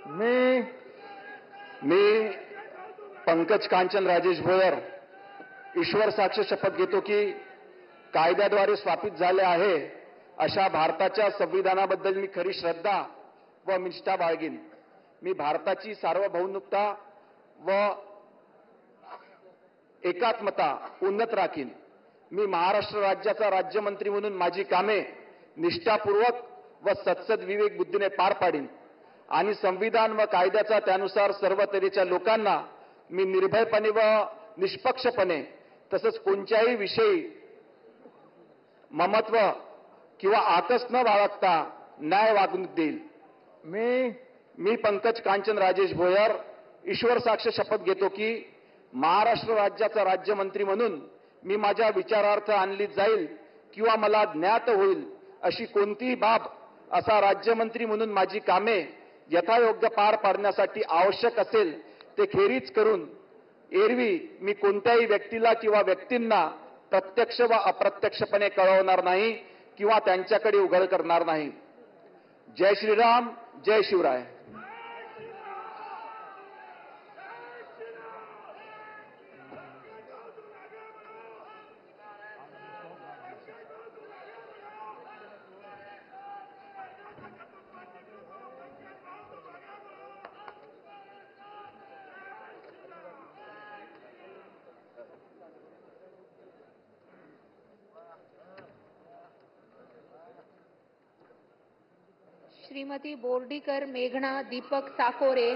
मी मी पंकज कांचन राजेश भोयर ईश्वर साक्ष शपथ घेतो की कायद्याद्वारे स्थापित झाले आहे अशा भारताच्या संविधानाबद्दल मी खरी श्रद्धा व निष्ठा बाळगीन. मी भारताची सार्वभौमता व एकात्मता उन्नत राखीन. मी महाराष्ट्र राज्याचा राज्यमंत्री म्हणून माझी कामे निष्ठापूर्वक व सत्सद विवेक बुद्धीने पार पाडीन आणि संविधान व कायद्याचा त्यानुसार सर्व तऱ्हेच्या लोकांना मी निर्भयपणे व निष्पक्षपणे तसंच कोणत्याही विषयी ममत्व किंवा आकस न बाळगता न्याय वागणूक देईल. मी पंकज कांचन राजेश भोयर ईश्वर साक्ष शपथ घेतो की महाराष्ट्र राज्याचा राज्यमंत्री म्हणून मी माझ्या विचारार्थ आणली जाईल किंवा मला ज्ञात होईल अशी कोणतीही बाब असा राज्यमंत्री म्हणून माझी कामे यथायोग्य पार पाडण्यासाठी आवश्यक असेल ते खेरीज करून एरवी मी कोणत्याही व्यक्तीला किंवा व्यक्तींना प्रत्यक्ष व अप्रत्यक्षपणे कळवणार नाही किंवा त्यांच्याकडे उघड करणार नाही. जय श्रीराम, जय शिवराय. श्रीमती बोर्डीकर मेघना दीपक साकोरे